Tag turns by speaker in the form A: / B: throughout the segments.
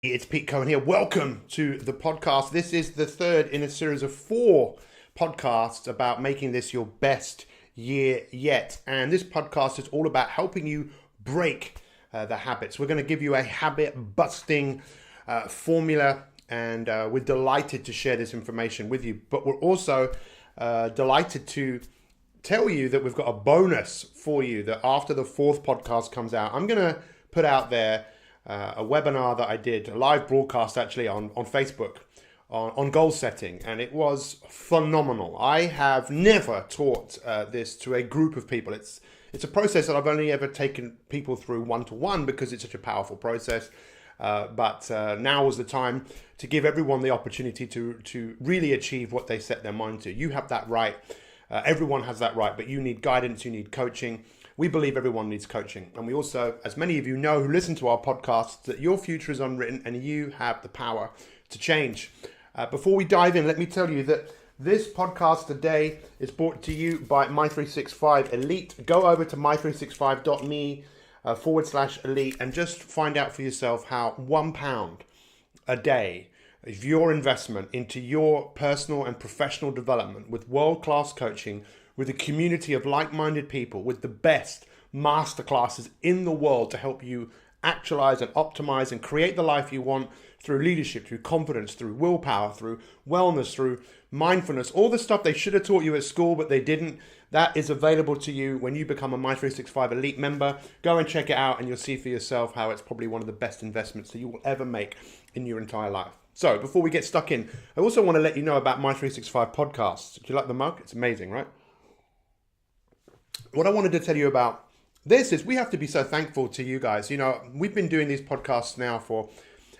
A: It's Pete Cohen here. Welcome to the podcast. This is the third in a series of 4 podcasts about making this your best year yet. And this podcast is all about helping you break the habits. We're going to give you a habit busting formula, and we're delighted to share this information with you. But we're also delighted to tell you that we've got a bonus for you, that after the 4th podcast comes out, I'm going to put out there a webinar that I did, a live broadcast actually on Facebook on goal setting, and it was phenomenal. I have never taught this to a group of people. It's a process that I've only ever taken people through one-to-one because it's such a powerful process. But now is the time to give everyone the opportunity to really achieve what they set their mind to. You have that right. Everyone has that right, but you need guidance, you need coaching. We believe everyone needs coaching. And we also, as many of you know who listen to our podcasts, that your future is unwritten and you have the power to change. Before we dive in, let me tell you that this podcast today is brought to you by Mi365 Elite. Go over to mi365.me /elite and just find out for yourself how £1 a day of your investment into your personal and professional development with world-class coaching, with a community of like-minded people, with the best masterclasses in the world to help you actualize and optimize and create the life you want through leadership, through confidence, through willpower, through wellness, through mindfulness, all the stuff they should have taught you at school but they didn't. That is available to you when you become a Mi365 Elite member. Go and check it out and you'll see for yourself how it's probably one of the best investments that you will ever make in your entire life. So before we get stuck in, I also want to let you know about Mi365 podcasts. Do you like the mug? It's amazing, right? What I wanted to tell you about this is we have to be so thankful to you guys. You know, we've been doing these podcasts now for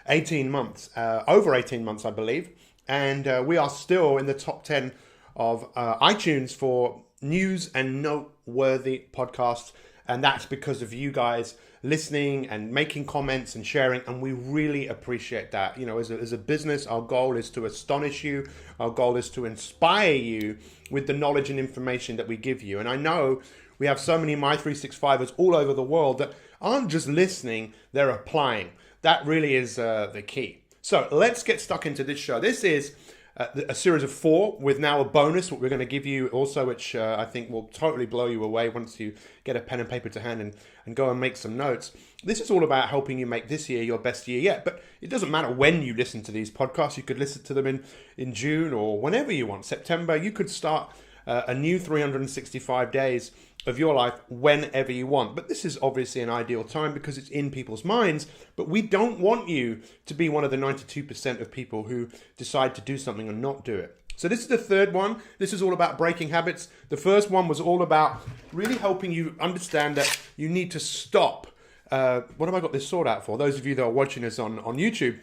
A: 18 months, over 18 months, I believe. And we are still in the top 10 of iTunes for news and noteworthy podcasts. And that's because of you guys listening and making comments and sharing. And we really appreciate that. You know, as a business, our goal is to astonish you. Our goal is to inspire you with the knowledge and information that we give you. And I know we have so many Mi365ers all over the world that aren't just listening, they're applying. That really is the key. So let's get stuck into this show. This is a series of 4 with now a bonus, what we're going to give you also, which I think will totally blow you away once you get a pen and paper to hand and go and make some notes. This is all about helping you make this year your best year yet. But it doesn't matter when you listen to these podcasts. You could listen to them in June or whenever you want, September. You could start a new 365 days of your life whenever you want. But this is obviously an ideal time because it's in people's minds. But we don't want you to be one of the 92% of people who decide to do something and not do it. So this is the third one. This is all about breaking habits. The first one was all about really helping you understand that you need to stop. What have I got this sword out for? Those of you that are watching us on YouTube,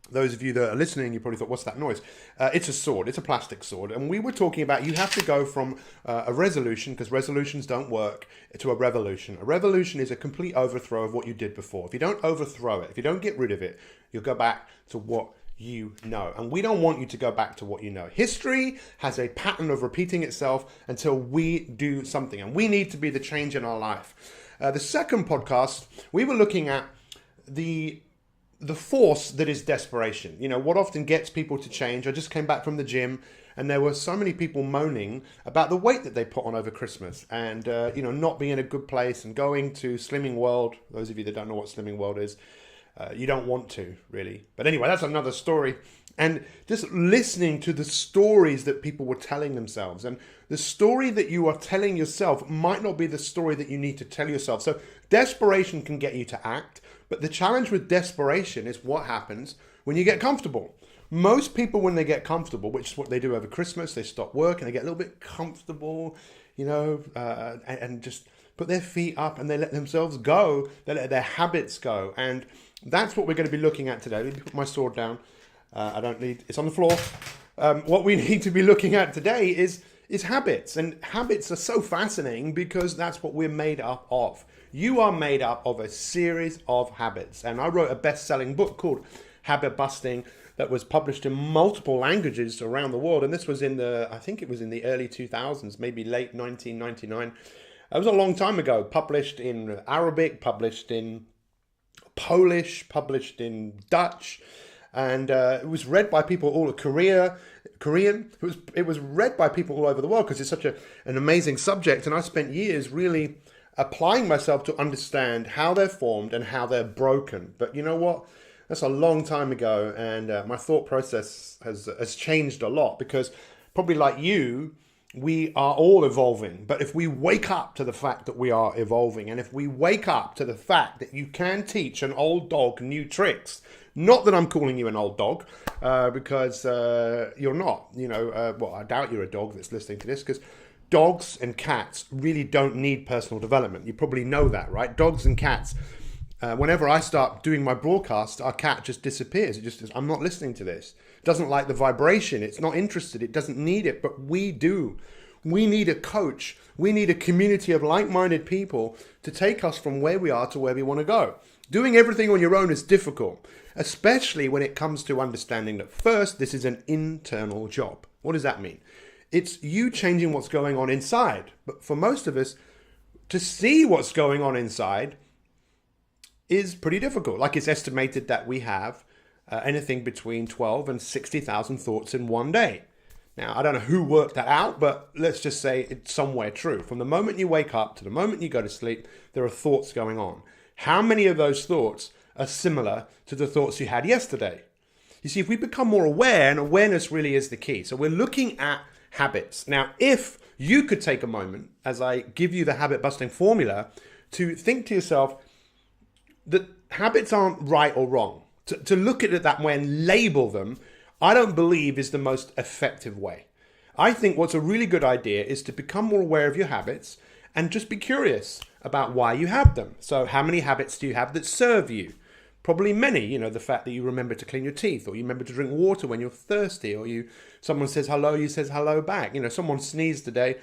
A: those of you that are listening, you probably thought, what's that noise? It's a sword. It's a plastic sword. And we were talking about you have to go from a resolution, because resolutions don't work, to a revolution. A revolution is a complete overthrow of what you did before. If you don't overthrow it, if you don't get rid of it, you'll go back to what you know. And we don't want you to go back to what you know. History has a pattern of repeating itself until we do something. And we need to be the change in our life. The second podcast, we were looking at the force that is desperation. You know, what often gets people to change. I just came back from the gym and there were so many people moaning about the weight that they put on over Christmas and, you know, not being in a good place and going to Slimming World. Those of you that don't know what Slimming World is, you don't want to really. But anyway, that's another story. And just listening to the stories that people were telling themselves, and the story that you are telling yourself might not be the story that you need to tell yourself. So desperation can get you to act. But the challenge with desperation is what happens when you get comfortable. Most people, when they get comfortable, which is what they do over Christmas, they stop work and they get a little bit comfortable, you know, and just put their feet up and they let themselves go. They let their habits go. And that's what we're going to be looking at today. Let me put my sword down. It's on the floor. What we need to be looking at today is habits. And habits are so fascinating because that's what we're made up of. You are made up of a series of habits. And I wrote a best-selling book called Habit Busting that was published in multiple languages around the world. And this was I think it was in the early 2000s, maybe late 1999. It was a long time ago, published in Arabic, published in Polish, published in Dutch, and it was read by people all of Korean. It was read by people all over the world because it's such an amazing subject. And I spent years really applying myself to understand how they're formed and how they're broken. But you know what? That's a long time ago, and my thought process has changed a lot because probably like you, we are all evolving. But if we wake up to the fact that we are evolving, and if we wake up to the fact that you can teach an old dog new tricks, not that I'm calling you an old dog, because you're not, well, I doubt you're a dog that's listening to this, because dogs and cats really don't need personal development. You probably know that, right? Dogs and cats, whenever I start doing my broadcast, our cat just disappears. It just says, I'm not listening to this. It doesn't like the vibration. It's not interested. It doesn't need it, but we do. We need a coach. We need a community of like-minded people to take us from where we are to where we want to go. Doing everything on your own is difficult, especially when it comes to understanding that first, this is an internal job. What does that mean? It's you changing what's going on inside. But for most of us, to see what's going on inside is pretty difficult. Like it's estimated that we have anything between 12 and 60,000 thoughts in one day. Now, I don't know who worked that out, but let's just say it's somewhere true. From the moment you wake up to the moment you go to sleep, there are thoughts going on. How many of those thoughts are similar to the thoughts you had yesterday? You see, if we become more aware, and awareness really is the key. So we're looking at habits. Now, if you could take a moment, as I give you the habit busting formula, to think to yourself that habits aren't right or wrong. To look at it that way and label them, I don't believe is the most effective way. I think what's a really good idea is to become more aware of your habits and just be curious about why you have them. So how many habits do you have that serve you? Probably many, the fact that you remember to clean your teeth, or you remember to drink water when you're thirsty, or someone says hello, you says hello back. Someone sneezed today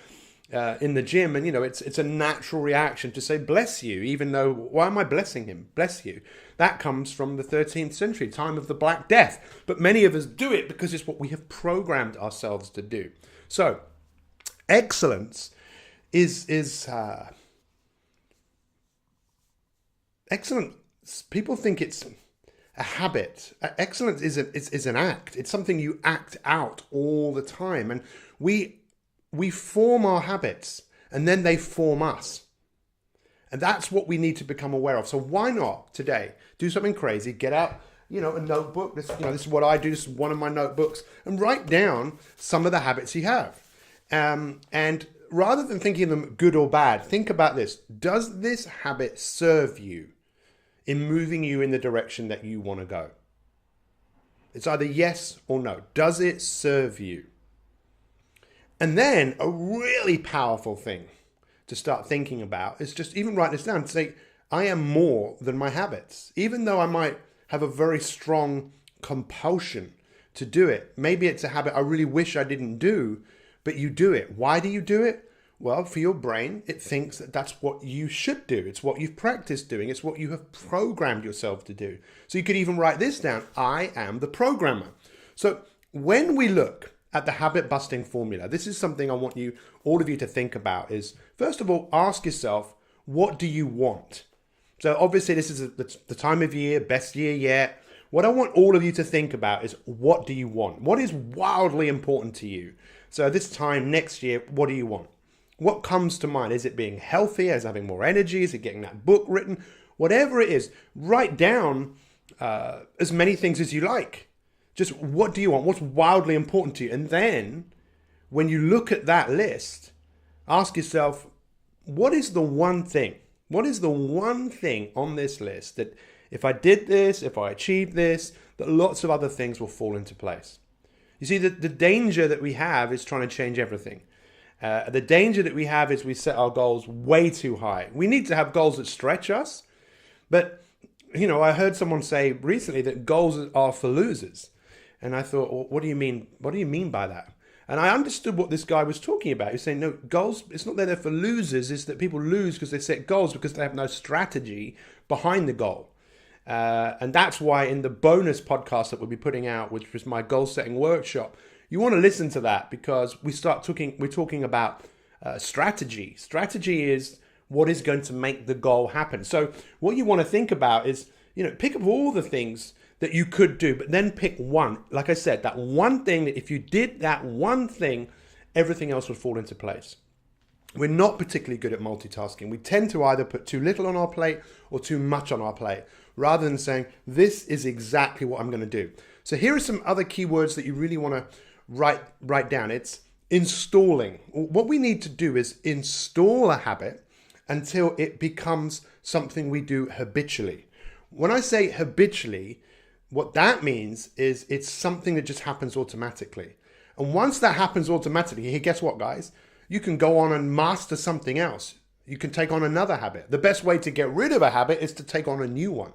A: in the gym, and it's a natural reaction to say bless you, even though, why am I blessing him? Bless you. That comes from the 13th century, time of the Black Death. But many of us do it because it's what we have programmed ourselves to do. So excellence is excellent. People think it's a habit. Excellence is an act. It's something you act out all the time. And we form our habits, and then they form us. And that's what we need to become aware of. So why not today do something crazy, get out, a notebook. This is what I do. This is one of my notebooks, and write down some of the habits you have. And rather than thinking of them good or bad, think about this. Does this habit serve you in moving you in the direction that you want to go? It's either yes or no. Does it serve you? And then a really powerful thing to start thinking about is just even write this down. Say, I am more than my habits. Even though I might have a very strong compulsion to do it. Maybe it's a habit I really wish I didn't do, but you do it. Why do you do it? Well, for your brain, it thinks that that's what you should do. It's what you've practiced doing. It's what you have programmed yourself to do. So you could even write this down. I am the programmer. So when we look at the habit busting formula, this is something I want all of you to think about is, first of all, ask yourself, what do you want? So obviously this is the time of year, best year yet. What I want all of you to think about is, what do you want? What is wildly important to you? So this time next year, what do you want? What comes to mind? Is it being healthy? Is it having more energy? Is it getting that book written? Whatever it is, write down as many things as you like. Just what do you want? What's wildly important to you? And then when you look at that list, ask yourself, what is the one thing? What is the one thing on this list that if I did this, if I achieved this, that lots of other things will fall into place? You see, the danger that we have is trying to change everything. The danger that we have is we set our goals way too high. We need to have goals that stretch us. But, I heard someone say recently that goals are for losers. And I thought, well, what do you mean? What do you mean by that? And I understood what this guy was talking about. He was saying, no, goals, it's not that they're for losers. It's that people lose because they set goals because they have no strategy behind the goal. And that's why in the bonus podcast that we'll be putting out, which was my goal setting workshop, you want to listen to that because we're talking about strategy. Strategy is what is going to make the goal happen. So what you want to think about is, pick up all the things that you could do, but then pick one. Like I said, that one thing that if you did that one thing, everything else would fall into place. We're not particularly good at multitasking. We tend to either put too little on our plate or too much on our plate, rather than saying, this is exactly what I'm going to do. So here are some other keywords that you really want to write down. It's installing. What we need to do is install a habit until it becomes something we do habitually. When I say habitually, what that means is it's something that just happens automatically. And once that happens automatically, guess what, guys? You can go on and master something else. You can take on another habit. The best way to get rid of a habit is to take on a new one.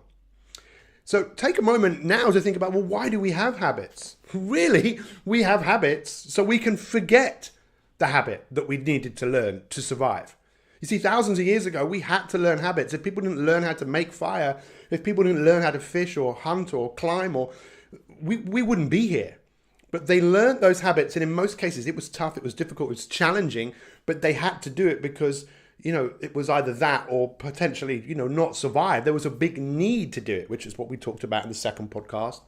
A: So take a moment now to think about, well, why do we have habits? Really, we have habits so we can forget the habit that we needed to learn to survive. You see, thousands of years ago, we had to learn habits. If people didn't learn how to make fire, if people didn't learn how to fish or hunt or climb, we wouldn't be here. But they learned those habits, and in most cases, it was tough, it was difficult, it was challenging, but they had to do it because, it was either that or potentially, not survive. There was a big need to do it, which is what we talked about in the second podcast.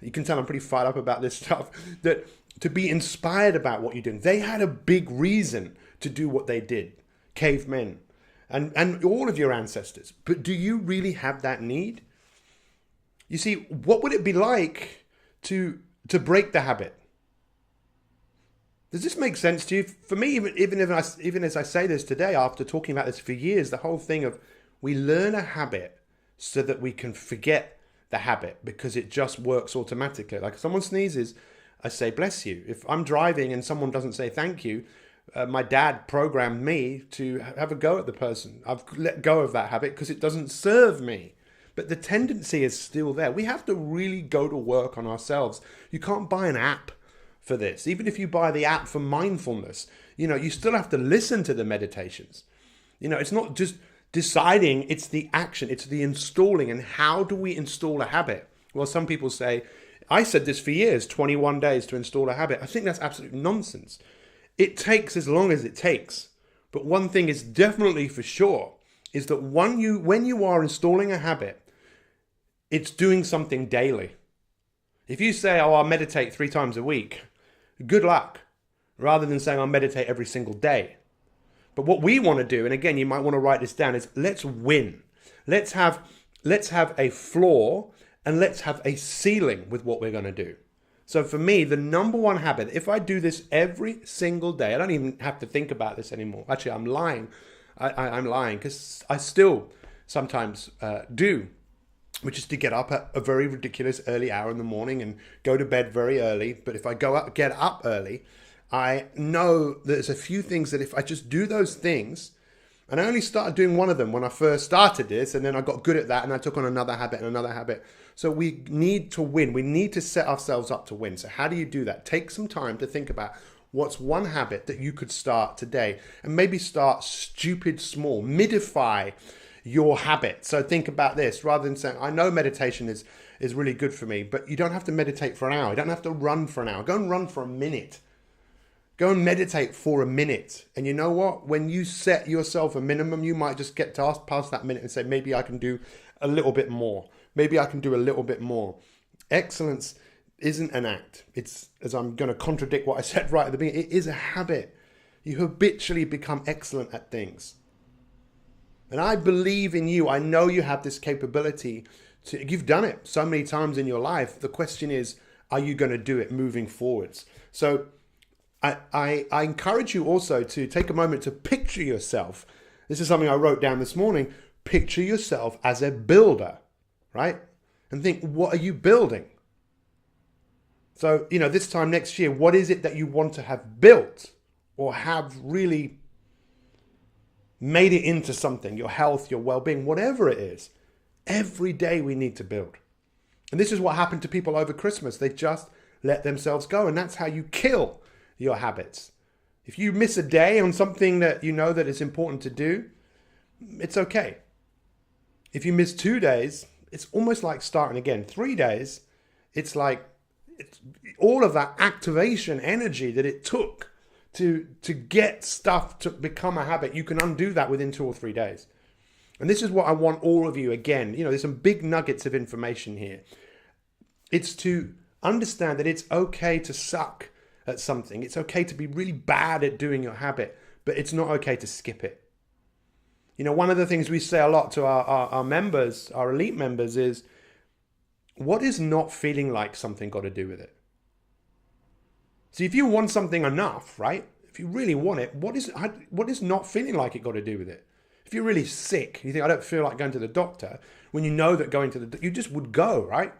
A: You can tell I'm pretty fired up about this stuff, that to be inspired about what you're doing. They had a big reason to do what they did, cavemen, and all of your ancestors. But do you really have that need? You see, what would it be like to break the habit? Does this make sense to you? For me, even as I say this today, after talking about this for years, the whole thing of we learn a habit so that we can forget the habit because it just works automatically. Like if someone sneezes, I say, bless you. If I'm driving and someone doesn't say thank you, my dad programmed me to have a go at the person. I've let go of that habit because it doesn't serve me. But the tendency is still there. We have to really go to work on ourselves. You can't buy an app for this. Even if you buy the app for mindfulness, you still have to listen to the meditations. It's not just deciding, it's the action, it's the installing. And how do we install a habit? Well, some people say, I said this for years, 21 days to install a habit. I think that's absolute nonsense. It takes as long as it takes. But one thing is definitely for sure, is that when you are installing a habit, it's doing something daily. If you say, I'll meditate 3 times a week, good luck, rather than saying I'll meditate every single day. But what we want to do, and again, you might want to write this down, is let's win. Let's have a floor and let's have a ceiling with what we're going to do. So for me, the number one habit, if I do this every single day, I don't even have to think about this anymore. Actually, I'm lying. I'm lying because I still sometimes do, which is to get up at a very ridiculous early hour in the morning and go to bed very early. But if I get up early, I know there's a few things that if I just do those things, and I only started doing one of them when I first started this, and then I got good at that and I took on another habit and another habit. So we need to win. We need to set ourselves up to win. So how do you do that? Take some time to think about what's one habit that you could start today, and maybe start stupid small, midify your habit. So think about this, rather than saying, I know meditation is really good for me, but you don't have to meditate for an hour. You don't have to run for an hour. Go and run for a minute. Go and meditate for a minute. And you know what? When you set yourself a minimum, you might just get past that minute and say, maybe I can do a little bit more. Maybe I can do a little bit more. Excellence isn't an act. It's, as I'm going to contradict what I said right at the beginning, it is a habit. You habitually become excellent at things. And I believe in you. I know you have this capability you've done it so many times in your life. The question is, are you going to do it moving forwards? So I encourage you also to take a moment to picture yourself. This is something I wrote down this morning. Picture yourself as a builder, right? And think, what are you building? So, this time next year, what is it that you want to have built or have really made it into something? Your health, your well-being, whatever it is. Every day we need to build. And this is what happened to people over Christmas. They just let themselves go. And that's how you kill your habits. If you miss a day on something that you know that is important to do, it's okay. If you miss 2 days, it's almost like starting again. 3 days, it's like all of that activation energy that it took to get stuff to become a habit. You can undo that within 2 or 3 days. And this is what I want all of you, again, you know, there's some big nuggets of information here. It's to understand that it's okay to suck at something. It's okay to be really bad at doing your habit, but it's not okay to skip it. You know, one of the things we say a lot to our members, our elite members, is what is not feeling like something got to do with it? See, if you want something enough, right? If you really want it, what is not feeling like it got to do with it? If you're really sick, you think, I don't feel like going to the doctor, when you know that going to you just would go, right?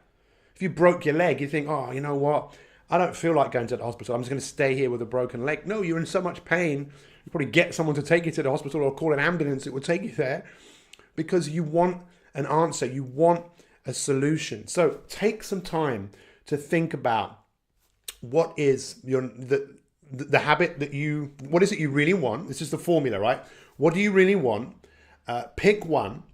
A: If you broke your leg, you think, oh, you know what? I don't feel like going to the hospital. I'm just going to stay here with a broken leg. No, you're in so much pain. You probably get someone to take you to the hospital or call an ambulance. It will take you there because you want an answer. You want a solution. So take some time to think about what is the habit that what is it you really want? This is the formula, right? What do you really want? Pick one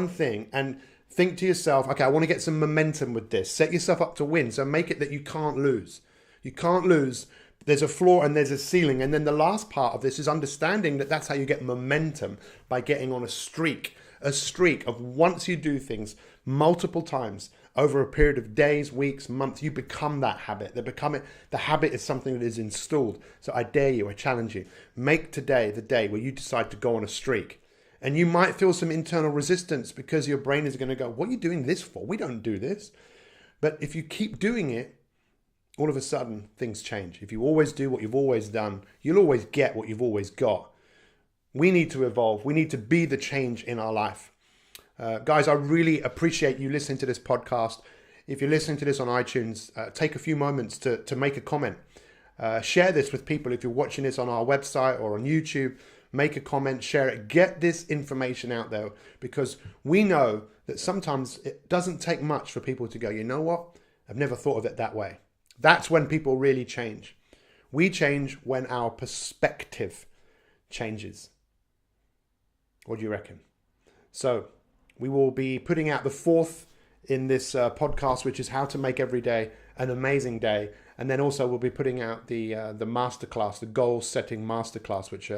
A: thing and think to yourself, okay, I want to get some momentum with this. Set yourself up to win. So make it that you can't lose. You can't lose. There's a floor and there's a ceiling. And then the last part of this is understanding that that's how you get momentum, by getting on a streak of once you do things multiple times over a period of days, weeks, months, you become that habit. The habit is something that is installed. So I dare you, I challenge you, make today the day where you decide to go on a streak. And you might feel some internal resistance because your brain is going to go, what are you doing this for? We don't do this. But if you keep doing it, all of a sudden things change. If you always do what you've always done, you'll always get what you've always got. We need to evolve. We need to be the change in our life. Guys, I really appreciate you listening to this podcast. If you're listening to this on iTunes, take a few moments to make a comment. Share this with people. If you're watching this on our website or on YouTube, make a comment, share it, get this information out there, because we know that sometimes it doesn't take much for people to go, you know what? I've never thought of it that way. That's when people really change. We change when our perspective changes. What do you reckon? So we will be putting out the fourth in this podcast, which is how to make every day an amazing day. And then also we'll be putting out the masterclass, the goal setting masterclass, which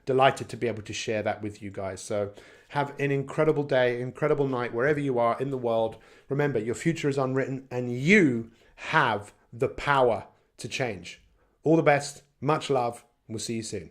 A: delighted to be able to share that with you guys. So have an incredible day, incredible night, wherever you are in the world. Remember, your future is unwritten and you have the power to change. All the best, much love, and we'll see you soon.